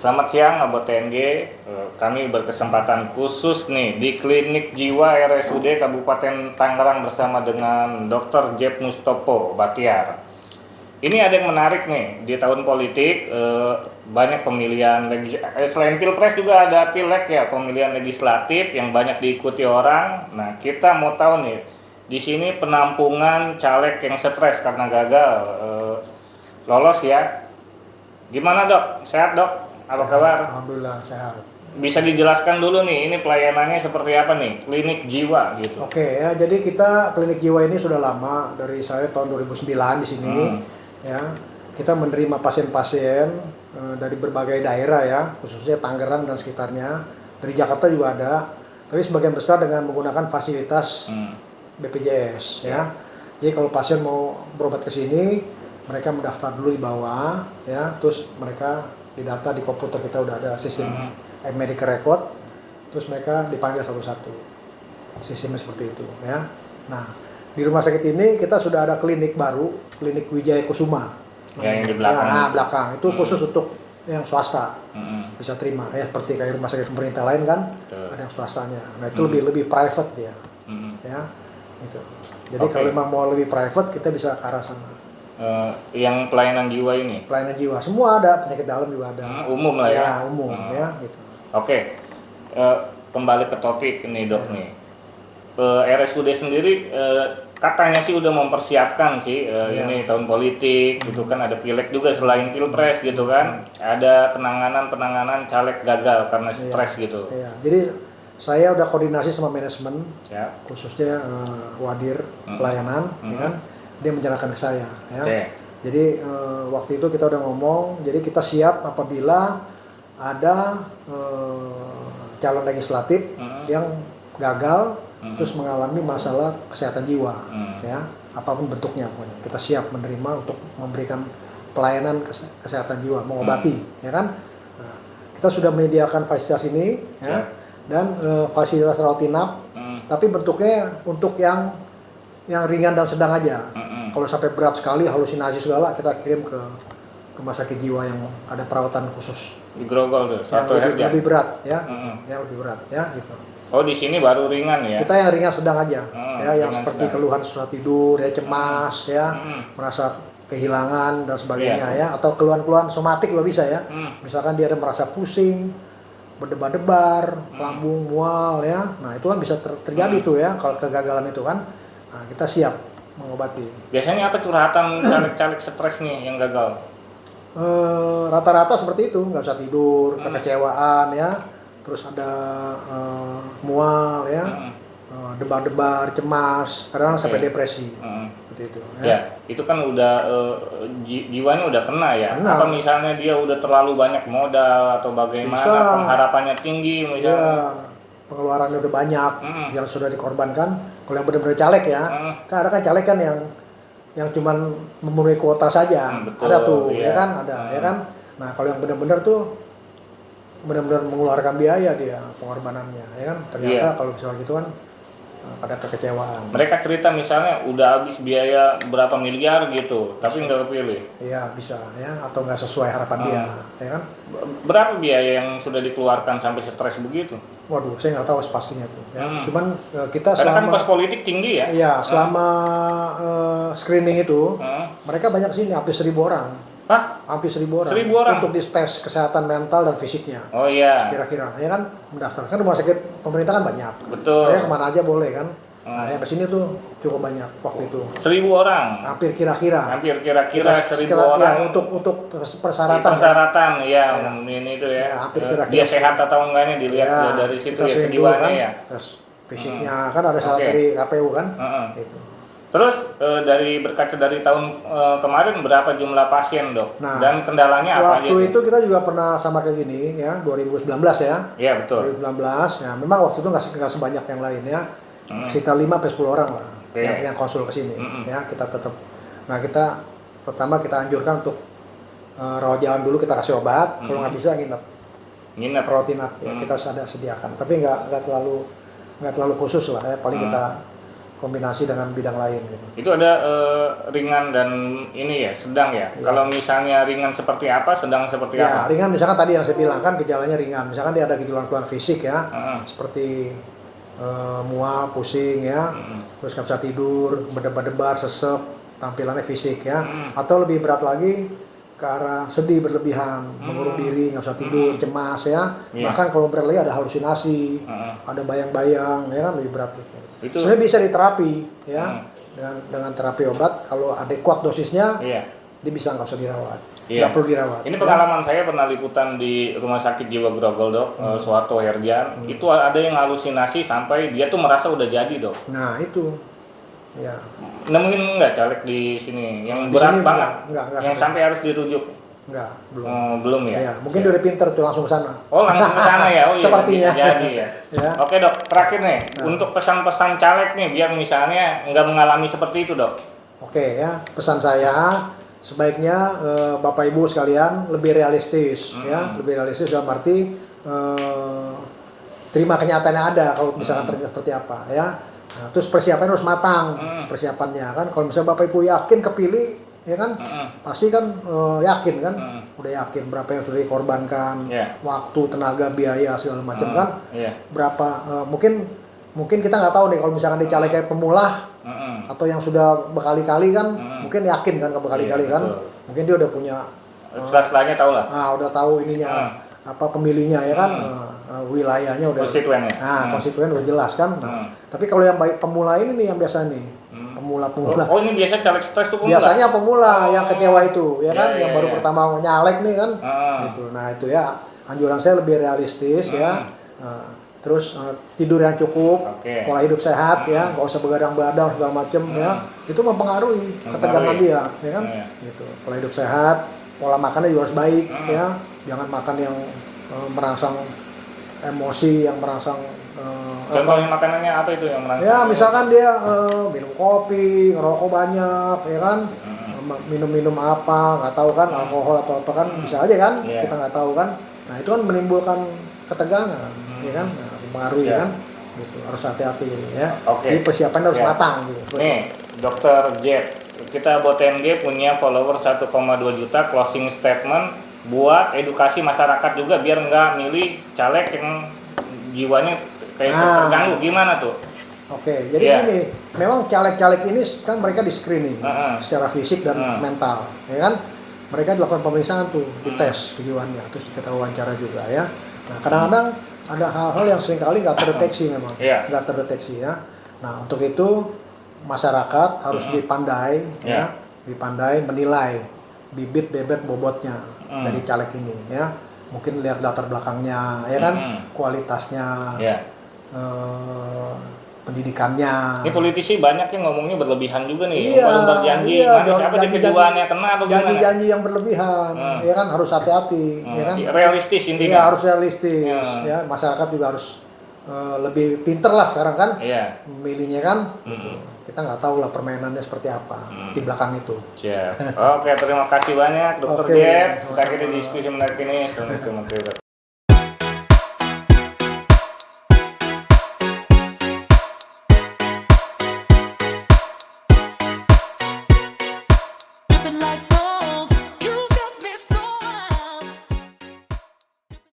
Selamat siang Abot TNG. Kami berkesempatan khusus nih di Klinik Jiwa RSUD Kabupaten Tangerang bersama dengan Dr. Jeb Mustopo Batiar. Ini ada yang menarik nih di tahun politik, banyak pemilihan selain pilpres juga ada pileg ya, pemilihan legislatif yang banyak diikuti orang. Nah, kita mau tahu nih di sini penampungan caleg yang stres karena gagal lolos ya. Gimana dok? Sehat dok? Apa kabar? Alhamdulillah sehat. Bisa dijelaskan dulu nih, ini pelayanannya seperti apa nih, klinik jiwa gitu? Oke ya, jadi kita klinik jiwa ini sudah lama, dari saya tahun 2009 di sini. Ya, kita menerima pasien-pasien dari berbagai daerah ya, khususnya Tangerang dan sekitarnya. Dari Jakarta juga ada, tapi sebagian besar dengan menggunakan fasilitas BPJS ya. Jadi kalau pasien mau berobat ke sini, mereka mendaftar dulu di bawah ya, terus mereka didata di komputer, kita udah ada sistem medical record, terus mereka dipanggil satu-satu. Sistemnya seperti itu ya. Nah, di rumah sakit ini kita sudah ada klinik baru, klinik Wijaya Kusuma. Yang di belakang. Ya, belakang itu khusus untuk yang swasta. Bisa terima ya, seperti kayak rumah sakit pemerintah lain kan, ada yang swastanya. Nah, itu lebih private dia. Ya. Itu. Jadi kalau memang mau lebih private, kita bisa ke arah sana. Yang pelayanan jiwa ini? Pelayanan jiwa, semua ada, penyakit dalam juga ada. Umum lah ya? Ya, umum ya gitu. Oke, kembali ke topik nih dok nih. RSUD sendiri katanya sih udah mempersiapkan sih ini tahun politik gitu kan, ada pileg juga selain pilpres gitu kan, ada penanganan caleg gagal karena stres gitu. Iya. Jadi saya udah koordinasi sama manajemen, khususnya Wadir pelayanan, ya kan, dia menyerahkan ke saya. Ya. Jadi waktu itu kita udah ngomong, jadi kita siap apabila ada calon legislatif yang gagal terus mengalami masalah kesehatan jiwa, ya, apapun bentuknya pokoknya kita siap menerima untuk memberikan pelayanan kesehatan jiwa, mengobati, ya kan. Nah, kita sudah menyediakan fasilitas ini, ya, dan fasilitas rawat inap, tapi bentuknya untuk yang ringan dan sedang aja. Kalau sampai berat sekali, halusinasi segala, kita kirim ke rumah sakit jiwa yang ada perawatan khusus. Di Grogol tuh, lebih berat, ya, yang lebih berat, ya, gitu. Oh, di sini baru ringan ya? Kita yang ringan sedang aja, ya, yang seperti keluhan susah tidur, ya, cemas, ya, merasa kehilangan dan sebagainya, ya, atau keluhan-keluhan somatik juga bisa ya. Misalkan dia ada merasa pusing, berdebar-debar, lambung mual, ya. Nah, itu kan bisa terjadi tuh ya, kalau kegagalan itu kan. Nah, kita siap mengobati. Biasanya apa curhatan caleg-caleg stres nih yang gagal? Rata-rata seperti itu, nggak bisa tidur, kekecewaan ya, terus ada mual ya, debar-debar, cemas, kadang sampai depresi, seperti itu. Ya, itu kan udah jiwanya udah kena ya. Apa misalnya dia udah terlalu banyak modal atau bagaimana, pengharapannya tinggi misalnya? Pengeluarannya udah banyak, yang sudah dikorbankan. Kalau yang benar-benar caleg ya, kan ada kan caleg kan yang cuman memenuhi kuota saja, ada tuh, ya kan, ada, ya kan. Nah, kalau yang benar-benar tuh benar-benar mengeluarkan biaya dia pengorbanannya, ya kan. Ternyata kalau misalnya gitu kan pada kekecewaan. Mereka cerita misalnya udah habis biaya berapa miliar gitu, tapi nggak kepilih. Iya, bisa ya, atau nggak sesuai harapan dia, ya kan. Berapa biaya yang sudah dikeluarkan sampai stres begitu? Waduh, saya nggak tahu pastinya tuh. Ya. Cuman kita karena kan kos politik tinggi ya. Iya, selama screening itu mereka banyak sini, hampir 1.000 orang. Hampir 1.000 orang. 1.000 orang untuk dites kesehatan mental dan fisiknya. Oh iya. Kira-kira, ya kan, mendaftar. Kan rumah sakit pemerintah kan banyak. Betul. Mereka kemana aja boleh kan. Nah, yang kesini tuh cukup banyak waktu itu. 1.000 orang. Hampir kira-kira 1.000 orang. Ya, untuk persyaratan. Persyaratan, ya, ini itu ya. Hampir kira-kira. Dia sehat atau enggaknya dilihat dari situ ya, kejiwaannya ya. Terus fisiknya kan ada syarat dari KPU kan. Gitu. Terus berkaca dari tahun kemarin berapa jumlah pasien dok? Nah, dan kendalanya apa aja? Waktu itu kita juga pernah sama kayak gini ya, 2019 ya. Iya betul. 2019 ya, memang waktu itu nggak sebanyak yang lain ya, sekitar 5-10 orang lah yang konsul ke sini ya, kita tetap. Nah, kita pertama kita anjurkan untuk rawat jalan dulu, kita kasih obat, kalau nggak bisa nginep rawat inap ya, kita sediakan, tapi nggak terlalu khusus lah ya, paling kita kombinasi dengan bidang lain gitu. Itu ada ringan dan ini ya, sedang ya. Kalau misalnya ringan seperti apa, sedang seperti apa? Ringan misalkan tadi yang saya bilang kan gejalanya ringan. Misalkan dia ada gejala-gejala fisik ya, seperti mual, pusing ya, terus nggak bisa tidur, berdebar-debar, sesek, tampilannya fisik ya, atau lebih berat lagi ke arah sedih berlebihan, mengurung diri, nggak bisa tidur, cemas ya, bahkan kalau berat lagi ada halusinasi, ada bayang-bayang ya kan, lebih berat gitu. Itu sebenarnya bisa diterapi ya, dengan terapi obat kalau adekuat dosisnya, dia bisa nggak usah dirawat. Nggak perlu dirawat. Ini pengalaman saya pernah liputan di Rumah Sakit Jiwa Grogol dok, Soeharto Herdian. Itu ada yang halusinasi sampai dia tuh merasa udah jadi dok. Nah itu, ya. Nemuin nggak caleg di sini yang Di berat sini banget, enggak yang sampai harus dirujuk? Enggak, belum. Belum ya? Iya, mungkin dia udah pinter tuh langsung ke sana. Oh langsung ke sana ya? Oh iya, Sepertinya. jadi ya. Oke dok, terakhir nih, untuk pesan-pesan caleg nih, biar misalnya nggak mengalami seperti itu dok. Oke ya, pesan saya sebaiknya Bapak Ibu sekalian lebih realistis ya, lebih realistis dalam arti terima kenyataan yang ada kalau misalkan ternyata seperti apa ya. Nah, terus persiapan harus matang persiapannya kan. Kalau misalnya Bapak Ibu yakin kepilih ya kan, pasti kan yakin kan, udah yakin berapa yang sudah dikorbankan, waktu, tenaga, biaya segala macam kan, berapa mungkin kita nggak tahu nih kalau misalkan dia caleg kayak pemula atau yang sudah berkali-kali kan, mungkin yakin kan berkali-kali kan, mungkin dia udah punya setelahnya tahu lah. Udah tahu ininya apa pemilihnya ya kan, wilayahnya udah, konstituen udah jelas kan. Tapi kalau yang baik pemula ini nih yang biasa nih, pemula. Oh ini biasa caleg stres tuh pemula? Biasanya pemula yang kecewa itu ya kan, yang baru pertama nyalek nih kan, gitu. Nah itu ya anjuran saya lebih realistis ya. Terus tidur yang cukup, pola hidup sehat ya, nggak usah begadang-begadang segala macem ya, itu mempengaruhi ketegangan dia, ya kan, gitu. Pola hidup sehat, pola makannya juga harus baik ya, jangan makan yang merangsang emosi, yang merangsang. Contohnya makanannya apa itu yang merangsang? Ya misalkan dia minum kopi, ngerokok banyak, ya kan, minum apa, nggak tahu kan, alkohol atau apa kan, bisa aja kan, kita nggak tahu kan. Nah itu kan menimbulkan ketegangan, ya kan. Mempengaruhi kan, gitu. Harus hati-hati ini ya. Jadi persiapan harus matang gitu. Nih, Dokter Jet, kita buat TNG punya follower 1,2 juta, closing statement buat edukasi masyarakat juga biar nggak milih caleg yang jiwanya kayak terganggu, gimana tuh? Oke, jadi gini, memang caleg-caleg ini kan mereka di screening secara fisik dan mental, ya kan? Mereka dilakukan pemeriksaan tuh, dites kejiwaannya, terus kita wawancara juga ya. Nah kadang-kadang ada hal-hal yang seringkali nggak terdeteksi memang, nggak terdeteksi ya. Nah untuk itu masyarakat harus dipandai, ya, dipandai menilai bibit bobotnya dari caleg ini, ya. Mungkin lihat latar belakangnya, ya kan, kualitasnya, pendidikannya. Ini politisi banyak yang ngomongnya berlebihan juga nih, berjanji, siapa di kejiwaannya kena apa gimana? Janji-janji yang berlebihan, ya kan, harus hati-hati, ya kan. Realistis intinya. Iya harus realistis, ya masyarakat juga harus lebih pinter lah sekarang kan, memilihnya kan. Gitu. Kita nggak tahu lah permainannya seperti apa di belakang itu. Siap. Oke, terima kasih banyak Dokter Jet. Kita akhiri diskusi menarik ini. Assalamualaikum warahmatullahi wabarakatuh.